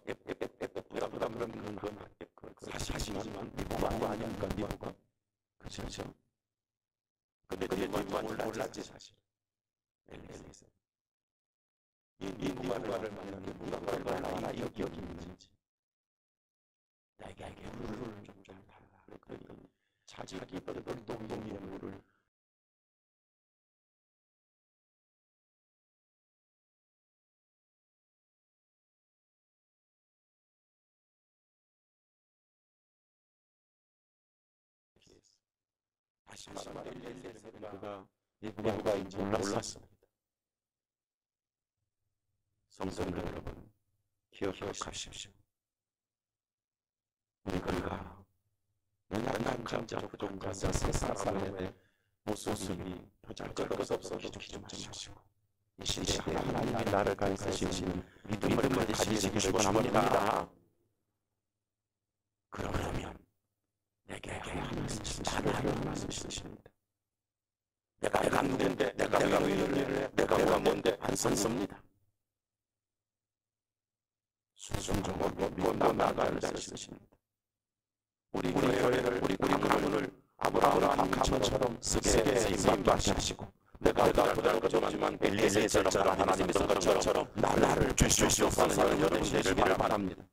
예쁜 예쁘다 그러면 그건 사실이지만 미부가 아니니까 미부가 그렇죠. 근데 미부가 몰랐지 사실. 이 미부가를 만나는 미부가가 얼마나 여기 있는지 내게 물을 좀 달라. 그랬더니 자기 동동이의 물을 다시 말하면 그가 미부가인지 몰랐습니다. 성도들 여러분 기억하십시오. 우리가 연약한 강자 부동가사 세상 사람의 모습이 보잘것없어 기죽지 마시고 이 시대에 하나님이 나를 가르치시는 믿음을 가지시기 축원합니다. 그러면 내게 하나님께서 나를 하나님이십니다. 내가 누군데 내가 왜 뭔데 안 썼습니다. 순종하고 나아가는 자를 쓰십니다. 우리 교회를 우리 가문을 아브라함처럼 쓰게 쓰임받으시고 내가 그다지만 엘리에셀처럼 하나님이 쓴 것처럼 나를 주시옵소서 여러분들을 바랍니다.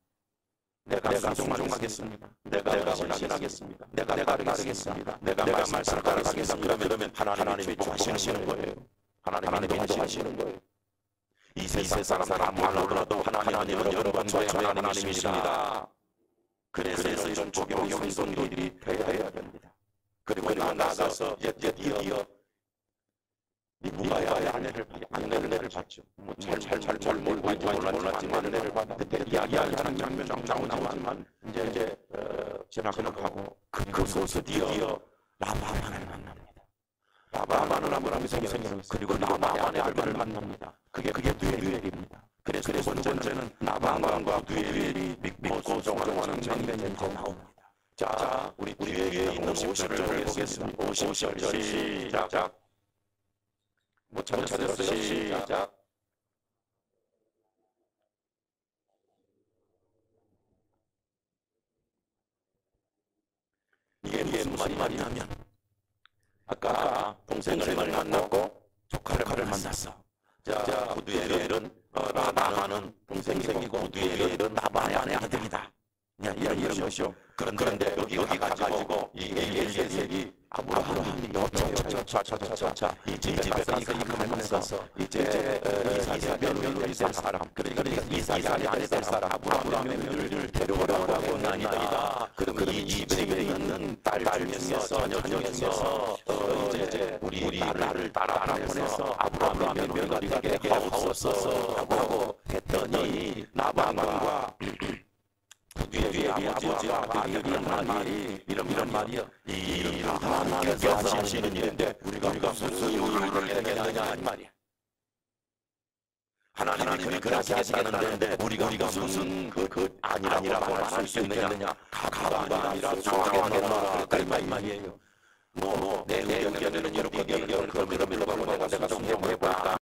내가 순종하겠습니다. 내가 신하겠습니다. 내가 따르겠습니다. 내가 말씀을 따르겠습니다. 그러면 하나님이 축복하시는 거예요. 하나님이 하시는 거예요. 이 세상 사람 몰라도 하나님은 여러분과의 하나님이십니다. 그래서 이런 적용 형성들이 되어야 됩니다. 그리고 나가서 드디어 미부가의 안내를 받죠. 잘 몰랐지만 안내를 받아. 그때 이야기하는 장면 나오지만 이제 지나가고 그곳에서 드디어 라바만을 만납니다. 라바만은 아브라함이 생겼어요. 그리고 라바만의 아들을 만납니다. 그게 뉘엘입니다. 그래서 번째는 라바만과 뉘엘이 믿고 종하는 장면이 나옵니다. 자, 우리 뒤에 있는 50절을 보겠습니다. 50절 시작. 못 찾았어요. 시작. 이게 무슨 말이냐면 아까 동생을 만났고 조카를 만났어. 자, 구두엘은 라바는 동생이고 구두엘은 라반의 아들이다. 이런 것이요. 그런데 여기 가가지고 이 엘리에셀이 아브라함이 자 이 집에 가서 이만을 만나서 이제 이사벨을 살 사람 그러니까 이사벨이 아니될 사람 아브라함의 며느리를 데려오라고 나이다. 그러면 이 집에 있는 딸 중에서 자녀 중에서 이제 우리 딸을 따라 보내서 아브라함의 며느리가 되게 하옵소서 했더니 나방과 뒤에 아버지와 아들이 이런 말이요. 이 하나님께서 하시는 일인데 우리가 무슨 이유를 내겠느냐 이 말이야. 하나님이 그렇게 하시겠다는데 우리가 무슨 아니라고 할 수 있느냐. 가가 아니라 소하겠노라 그랬다 이 말이에요. 내 의견에는 이렇게 그럼 내가 좀 해볼까.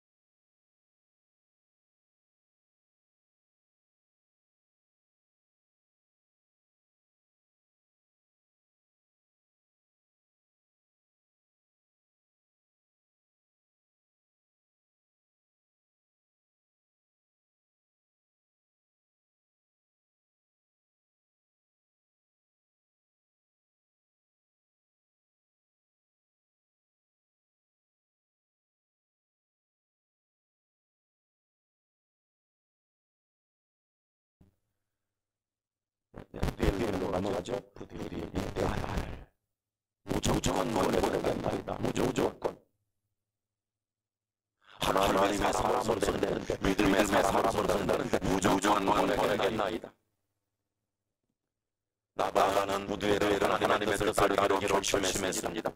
뭐죠? 부들이 대할 무조건 보내겠나이다. 무조건 하나님의 사람으로 된다는데, 믿음의 사람으로 된다는데 무조건 보내겠나이다. 나바가는 무드에를 하나님의 뜻을 따르기로 결심했습니다.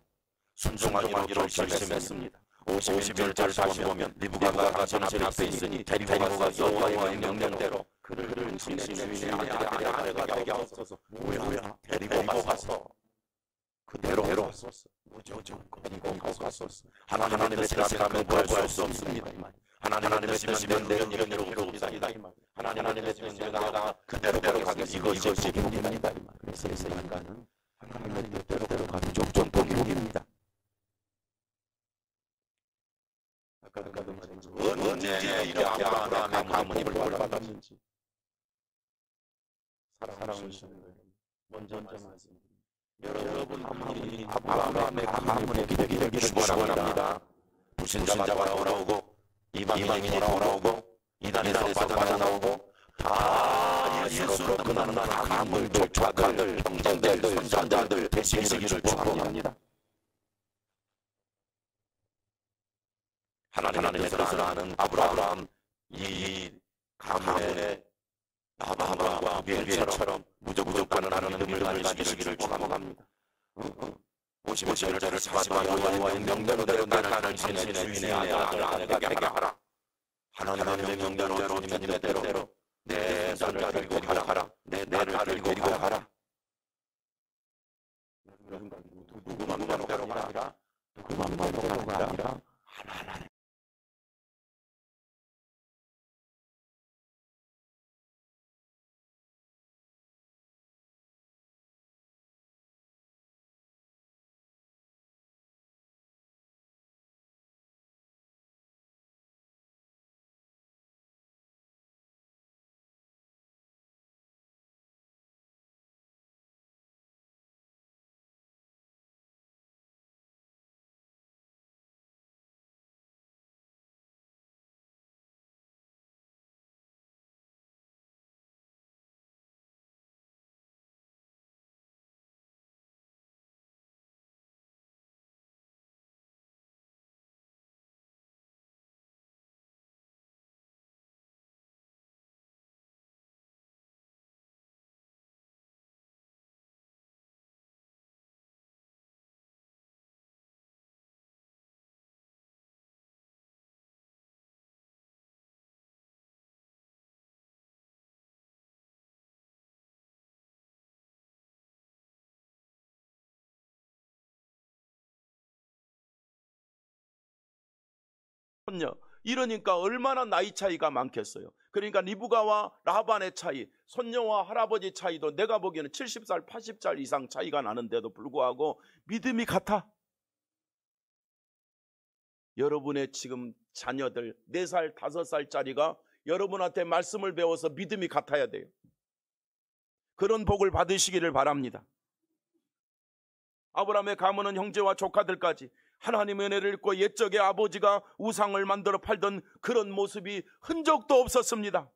순종하기로 결심했습니다. 51절 다시 보면 리브가가 가신 앞에 있으니 데리고 가서 여호와의 명령대로 그를 당신의 주인의 아내가 되게 하소서. 뭐야? 데리고 가서 그대로 갔었어. 무조건 데리고 갔었어. 하나님의 뜻이라면 거부할 수 없습니다. 하나님의 뜻이면 내는 이런 일이 없습니다. 하나님의 뜻이면 내가 그대로 가겠습니다. 이것이 복입니다. 그래서 인간은 하나님의 뜻대로 가는 족전 복입니다. 아까도 말했지만 언제 이렇게 아브라함의 가문이 부활받았는지 살아오시는 거예요. 먼저 말씀드립니다. 여러분들이 아브라함의 가문의 기대기를 축원합니다. 불신자가 돌아오고 이방인이 돌아오고 이단에서 빠져나오고 다 예수로 끝나는 가문들, 조카들, 형제들, 손자들 되시기를 축원합니다. 하나님의 뜻을 아는 아브라함, 이 가문의 아브라함과 비엘처럼 무조건 하나님의 믿음을 가지시기를 축원합니다. 51절을 사시와 여호와의 명령대로 나를 당신의 주인의 아내가 되게 하라. 하나님의 명령대로 주님의 대로 내 손을 들고 가라. 내 딸을 들고 가라. 누구만 말로가 아니라 하나님. 손녀. 이러니까 얼마나 나이 차이가 많겠어요. 그러니까 리브가와 라반의 차이, 손녀와 할아버지 차이도 내가 보기에는 70살, 80살 이상 차이가 나는데도 불구하고 믿음이 같아. 여러분의 지금 자녀들 4살, 5살짜리가 여러분한테 말씀을 배워서 믿음이 같아야 돼요. 그런 복을 받으시기를 바랍니다. 아브라함의 가문은 형제와 조카들까지 하나님의 은혜를 입고 옛적에 아버지가 우상을 만들어 팔던 그런 모습이 흔적도 없었습니다.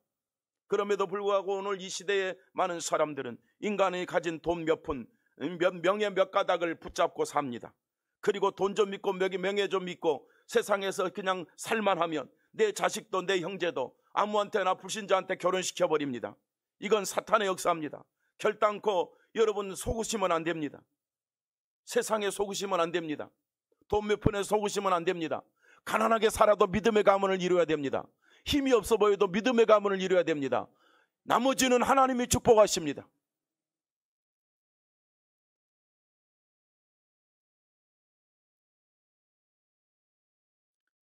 그럼에도 불구하고 오늘 이 시대에 많은 사람들은 인간이 가진 돈 몇 푼, 명예 몇 가닥을 붙잡고 삽니다. 그리고 돈 좀 믿고 명예 좀 믿고 세상에서 그냥 살만하면 내 자식도 내 형제도 아무한테나 불신자한테 결혼시켜버립니다. 이건 사탄의 역사입니다. 결단코 여러분 속으시면 안 됩니다. 세상에 속으시면 안 됩니다. 돈 몇 푼에 속으시면 안 됩니다. 가난하게 살아도 믿음의 가문을 이루어야 됩니다. 힘이 없어 보여도 믿음의 가문을 이루어야 됩니다. 나머지는 하나님이 축복하십니다.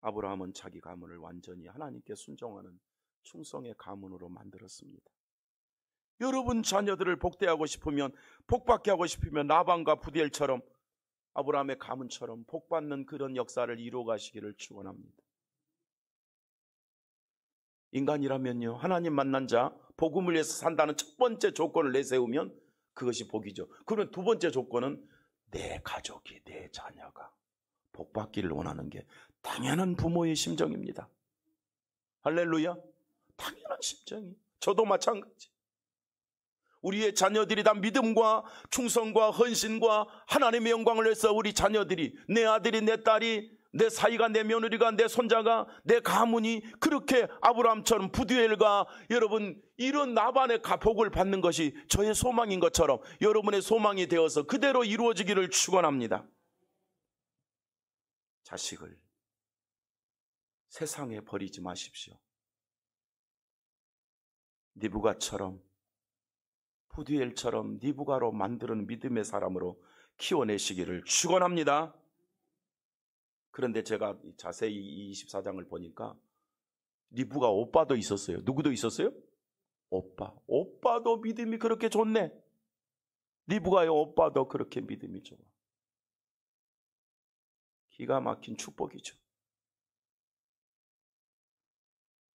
아브라함은 자기 가문을 완전히 하나님께 순종하는 충성의 가문으로 만들었습니다. 여러분 자녀들을 복대하고 싶으면, 복받게 하고 싶으면 라반과 부디엘처럼 아브라함의 가문처럼 복받는 그런 역사를 이루어 가시기를 축원합니다. 인간이라면요, 하나님 만난 자, 복음을 위해서 산다는 첫 번째 조건을 내세우면 그것이 복이죠. 그러면 두 번째 조건은 내 가족이, 내 자녀가 복받기를 원하는 게 당연한 부모의 심정입니다. 할렐루야. 당연한 심정이. 저도 마찬가지. 우리의 자녀들이 다 믿음과 충성과 헌신과 하나님의 영광을 위해서 우리 자녀들이, 내 아들이, 내 딸이, 내 사위가, 내 며느리가, 내 손자가, 내 가문이 그렇게 아브라함처럼 부두엘과 여러분 이런 나반의 복을 받는 것이 저의 소망인 것처럼 여러분의 소망이 되어서 그대로 이루어지기를 축원합니다. 자식을 세상에 버리지 마십시오. 니브가처럼, 부두엘처럼 니브가로 만드는 믿음의 사람으로 키워내시기를 축원합니다. 그런데 제가 자세히 24장을 보니까 니브가 오빠도 있었어요. 누구도 있었어요? 오빠도 믿음이 그렇게 좋네. 니브가의 오빠도 그렇게 믿음이 좋아. 기가 막힌 축복이죠.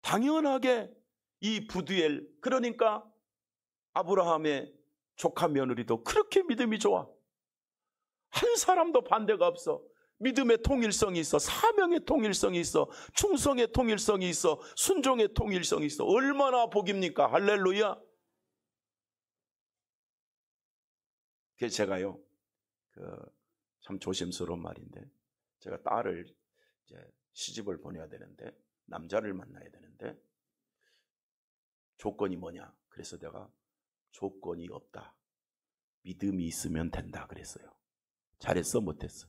당연하게 이 부두엘, 그러니까 아브라함의 조카 며느리도 그렇게 믿음이 좋아. 한 사람도 반대가 없어. 믿음의 통일성이 있어. 사명의 통일성이 있어. 충성의 통일성이 있어. 순종의 통일성이 있어. 얼마나 복입니까? 할렐루야. 그래서 제가요, 참 조심스러운 말인데, 제가 딸을 이제 시집을 보내야 되는데, 남자를 만나야 되는데, 조건이 뭐냐? 그래서 내가 조건이 없다. 믿음이 있으면 된다 그랬어요. 잘했어? 못했어?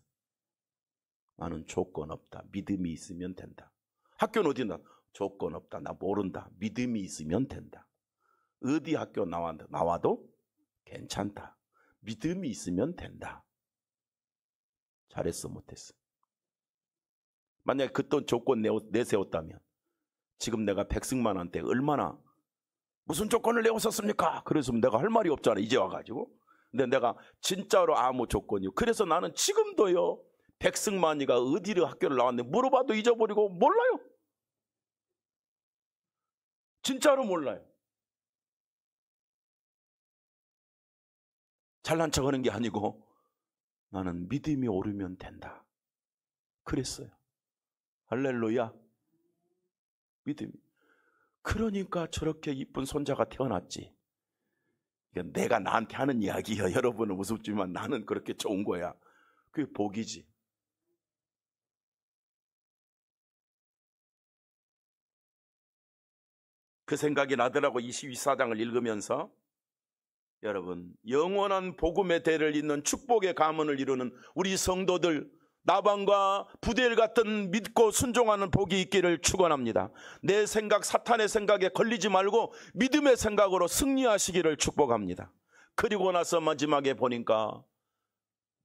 나는 조건 없다. 믿음이 있으면 된다. 학교는 어디나? 조건 없다. 나 모른다. 믿음이 있으면 된다. 어디 학교 나와도 괜찮다. 믿음이 있으면 된다. 잘했어? 못했어? 만약에 그때 조건 내세웠다면 지금 내가 백승만한테 얼마나 무슨 조건을 내었었습니까? 그래서 내가 할 말이 없잖아. 이제 와가지고. 근데 내가 진짜로 아무 조건이요. 그래서 나는 지금도요, 백승만이가 어디를 학교를 나왔는데 물어봐도 잊어버리고 몰라요. 진짜로 몰라요. 잘난 척하는 게 아니고 나는 믿음이 오르면 된다. 그랬어요. 할렐루야. 믿음이. 그러니까 저렇게 이쁜 손자가 태어났지. 이건 내가 나한테 하는 이야기야. 여러분은 우습지만 나는 그렇게 좋은 거야. 그게 복이지. 그 생각이 나더라고. 24장을 읽으면서. 여러분, 영원한 복음의 대를 잇는 축복의 가문을 이루는 우리 성도들, 나반과 부두엘 같은 믿고 순종하는 복이 있기를 축원합니다. 내 생각, 사탄의 생각에 걸리지 말고 믿음의 생각으로 승리하시기를 축복합니다. 그리고 나서 마지막에 보니까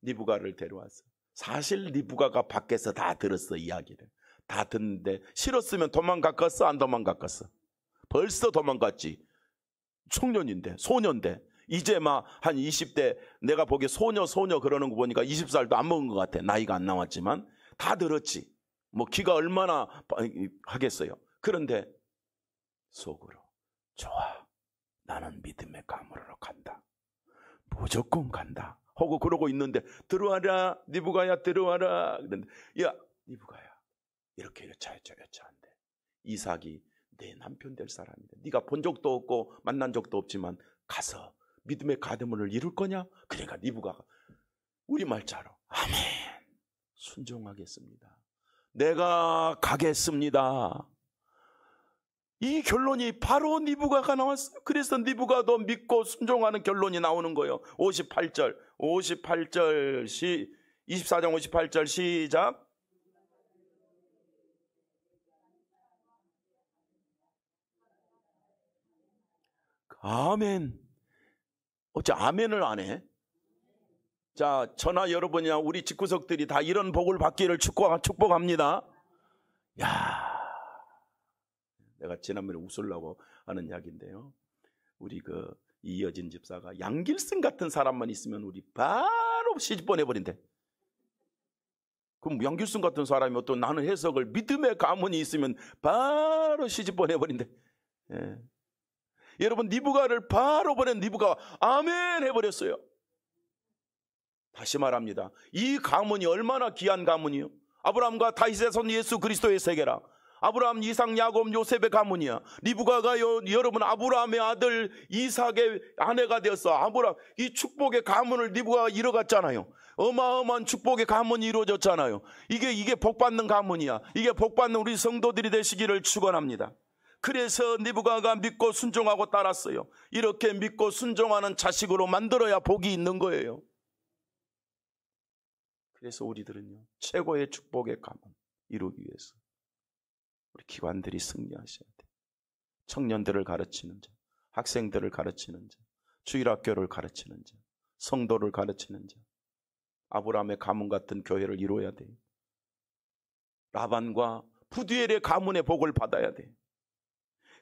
니브가를 데려왔어. 사실 니브가가 밖에서 다 들었어. 이야기를 다 듣는데 싫었으면 도망갔겠어? 안 도망갔겠어? 벌써 도망갔지. 청년인데, 소년인데, 이제 막 한 20대, 내가 보기에 소녀 그러는 거 보니까 20살도 안 먹은 것 같아. 나이가 안 나왔지만 다 들었지. 뭐 기가 얼마나 하겠어요. 그런데 속으로 좋아, 나는 믿음의 가문으로 간다. 무조건 간다 하고 그러고 있는데, 들어와라 니브가야, 들어와라. 그런데 야 니브가야, 이렇게 여차한데 이삭이 내 남편 될 사람인데 네가 본 적도 없고 만난 적도 없지만 가서 믿음의 가문을 이룰 거냐? 그러니까 니브가가 우리말자로 아멘, 순종하겠습니다. 내가 가겠습니다. 이 결론이 바로 니브가가 나왔어요. 그래서 니브가도 믿고 순종하는 결론이 나오는 거예요. 24장 58절 시작. 아멘. 어째 아멘을 안 해? 자, 저나 여러분이나 우리 집구석들이 다 이런 복을 받기를 축복합니다. 야, 내가 지난번에 웃으려고 하는 이야기인데요. 우리 이여진 집사가 양길승 같은 사람만 있으면 우리 바로 시집 보내버린대. 그럼 양길승 같은 사람이 어떤, 나는 해석을 믿음의 가문이 있으면 바로 시집 보내버린대. 예. 여러분, 니브가를 바로 보낸 니브가 아멘 해버렸어요. 다시 말합니다. 이 가문이 얼마나 귀한 가문이요. 아브라함과 다윗의 손 예수 그리스도의 세계라. 아브라함, 이삭, 야곱, 요셉의 가문이야. 리브가가 여러분 아브라함의 아들 이삭의 아내가 되었어. 아브라함, 이 축복의 가문을 리브가가 이뤄갔잖아요. 어마어마한 축복의 가문이 이루어졌잖아요. 이게 복받는 가문이야. 이게 복받는 우리 성도들이 되시기를 축원합니다. 그래서 리브가가 믿고 순종하고 따랐어요. 이렇게 믿고 순종하는 자식으로 만들어야 복이 있는 거예요. 그래서 우리들은요, 최고의 축복의 가문 이루기 위해서 우리 기관들이 승리하셔야 돼요. 청년들을 가르치는 자, 학생들을 가르치는 자, 주일학교를 가르치는 자, 성도를 가르치는 자, 아브라함의 가문 같은 교회를 이루어야 돼요. 라반과 부두엘의 가문의 복을 받아야 돼요.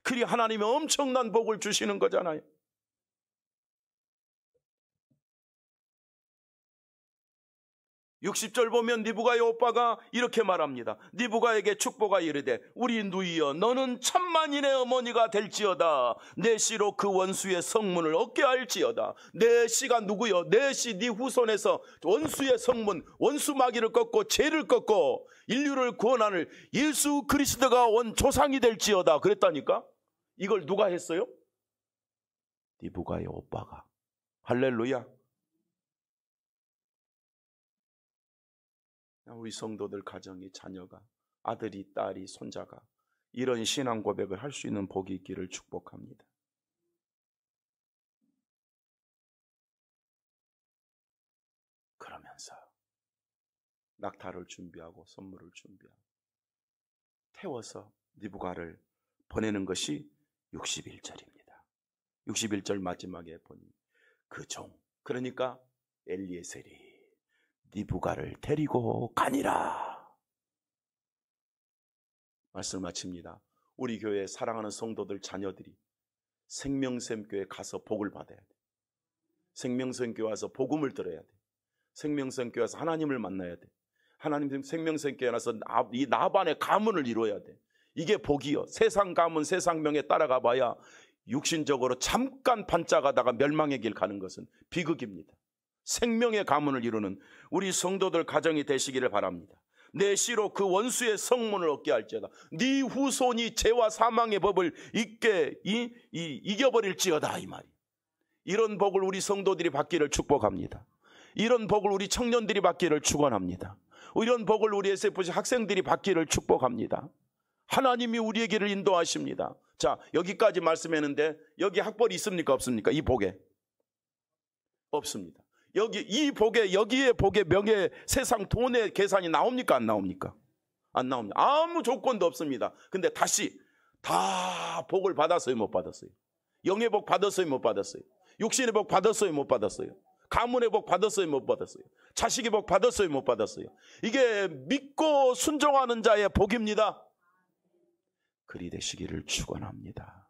그리 하나님이 엄청난 복을 주시는 거잖아요. 60절 보면 리브가의 오빠가 이렇게 말합니다. 리브가에게 축복하 이르되 우리 누이여 너는 천만인의 어머니가 될지어다. 내 씨로 그 원수의 성문을 얻게 할지어다. 내 씨가 누구요? 내 씨 네 후손에서 원수의 성문, 원수 마귀를 꺾고 죄를 꺾고 인류를 구원하는 예수 그리스도가 원 조상이 될지어다. 그랬다니까. 이걸 누가 했어요? 리브가의 오빠가. 할렐루야. 우리 성도들 가정이, 자녀가, 아들이, 딸이, 손자가 이런 신앙 고백을 할 수 있는 복이 있기를 축복합니다. 그러면서 낙타를 준비하고 선물을 준비하고 태워서 리브가를 보내는 것이 61절입니다. 61절 마지막에 보니 그 종, 그러니까 엘리에셀이 리브가를 데리고 가니라. 말씀을 마칩니다. 우리 교회 사랑하는 성도들 자녀들이 생명샘교회 가서 복을 받아야 돼. 생명샘교회 와서 복음을 들어야 돼. 생명샘교회 와서 하나님을 만나야 돼. 하나님 생명샘교회 와서 이 나반의 가문을 이루어야 돼. 이게 복이요. 세상 가문, 세상 명에 따라가 봐야 육신적으로 잠깐 반짝하다가 멸망의 길 가는 것은 비극입니다. 생명의 가문을 이루는 우리 성도들 가정이 되시기를 바랍니다. 내 씨로 그 원수의 성문을 얻게 할지어다. 네 후손이 죄와 사망의 법을 이겨버릴지어다. 이 말이. 이런 복을 우리 성도들이 받기를 축복합니다. 이런 복을 우리 청년들이 받기를 축원합니다. 이런 복을 우리 SFC 학생들이 받기를 축복합니다. 하나님이 우리에게를 인도하십니다. 자, 여기까지 말씀했는데 여기 학벌이 있습니까? 없습니까? 이 복에 없습니다. 여기에 복의 명예, 세상 돈의 계산이 나옵니까? 안 나옵니까? 안 나옵니다. 아무 조건도 없습니다. 근데 다시 다 복을 받았어요? 못 받았어요? 영의 복 받았어요? 못 받았어요? 육신의 복 받았어요? 못 받았어요? 가문의 복 받았어요? 못 받았어요? 자식의 복 받았어요? 못 받았어요? 이게 믿고 순종하는 자의 복입니다. 그리 되시기를 축원합니다.